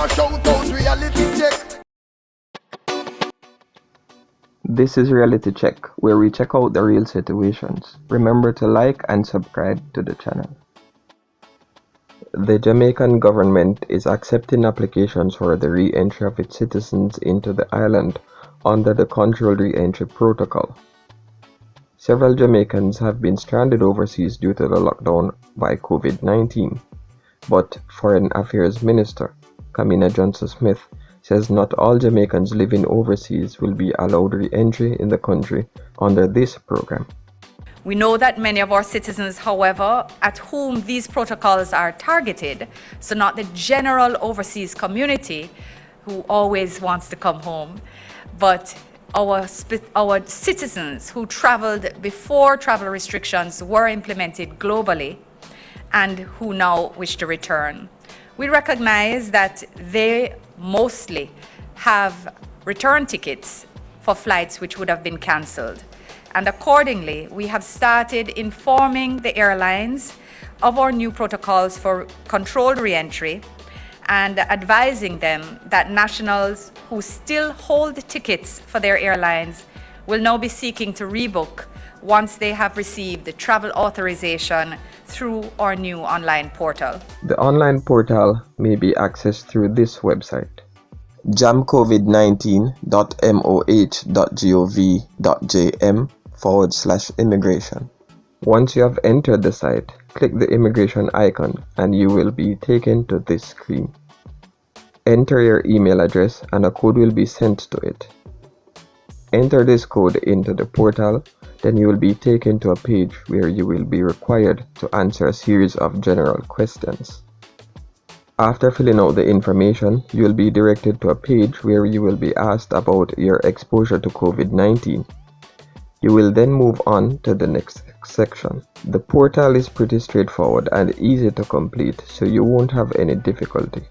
shout out reality check. This is Reality Check, where we check out the real situations. Remember to like and subscribe to the channel. The Jamaican government is accepting applications for the re-entry of its citizens into the island under the Controlled Re-entry Protocol. Several Jamaicans have been stranded overseas due to the lockdown by COVID-19, but Foreign Affairs Minister Kamina Johnson-Smith says not all Jamaicans living overseas will be allowed re-entry in the country under this program. We know that many of our citizens, however, at whom these protocols are targeted, so not the general overseas community who always wants to come home, but our citizens who traveled before travel restrictions were implemented globally and who now wish to return. We recognize that they mostly have return tickets for flights which would have been cancelled. And accordingly, we have started informing the airlines of our new protocols for controlled re-entry and advising them that nationals who still hold tickets for their airlines will now be seeking to rebook once they have received the travel authorization through our new online portal. The online portal may be accessed through this website: jamcovid19.moh.gov.jm/immigration. Once you have entered the site, click the immigration icon and you will be taken to this screen. Enter your email address and a code will be sent to it. Enter this code into the portal, then you will be taken to a page where you will be required to answer a series of general questions. After filling out the information, you will be directed to a page where you will be asked about your exposure to COVID-19. You will then move on to the next section. The portal is pretty straightforward and easy to complete, so you won't have any difficulty.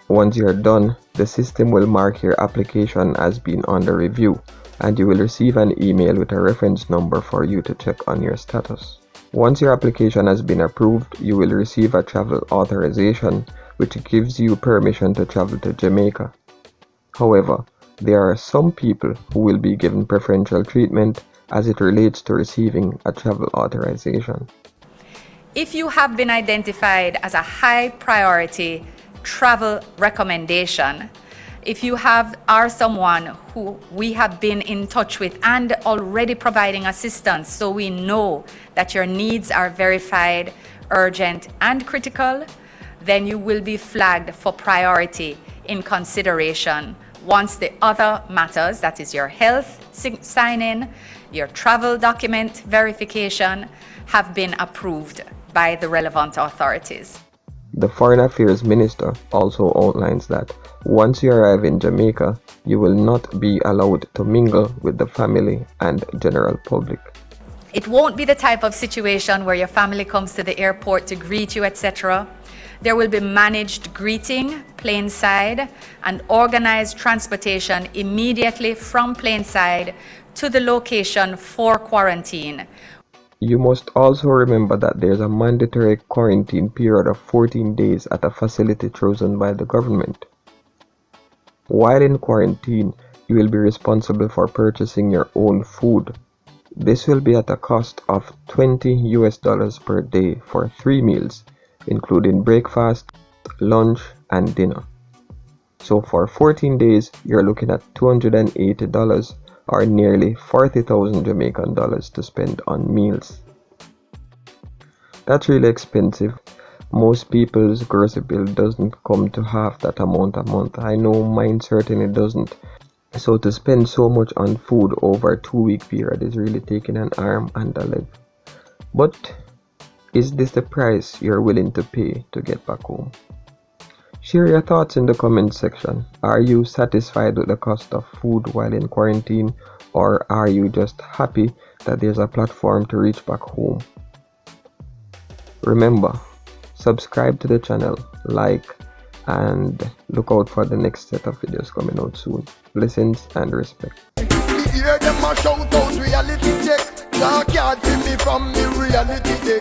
Once you are done, the system will mark your application as being under review, and you will receive an email with a reference number for you to check on your status. Once your application has been approved, you will receive a travel authorization which gives you permission to travel to Jamaica. However, there are some people who will be given preferential treatment as it relates to receiving a travel authorization. If you have been identified as a high priority travel recommendation, if you are someone who we have been in touch with and already providing assistance, so we know that your needs are verified, urgent, and critical, then you will be flagged for priority in consideration once the other matters, that is your health sign-in, your travel document verification, have been approved by the relevant authorities. The Foreign Affairs Minister also outlines that once you arrive in Jamaica, you will not be allowed to mingle with the family and general public. It won't be the type of situation where your family comes to the airport to greet you, etc. There will be managed greeting, plainside, and organized transportation immediately from plainside to the location for quarantine. You must also remember that there is a mandatory quarantine period of 14 days at a facility chosen by the government. While in quarantine, you will be responsible for purchasing your own food. This will be at a cost of $20 per day for 3 meals, including breakfast, lunch, and dinner. So for 14 days, you're looking at $280 or nearly 40,000 Jamaican dollars to spend on meals. That's really expensive. Most people's grocery bill doesn't come to half that amount a month. I know mine certainly doesn't. So to spend so much on food over a 2-week period is really taking an arm and a leg. But is this the price you're willing to pay to get back home? Share your thoughts in the comment section. Are you satisfied with the cost of food while in quarantine, or are you just happy that there's a platform to reach back home? Remember, subscribe to the channel, like, and look out for the next set of videos coming out soon. Blessings and respect. Hear them a shout out reality check. Now can't see me from me reality check.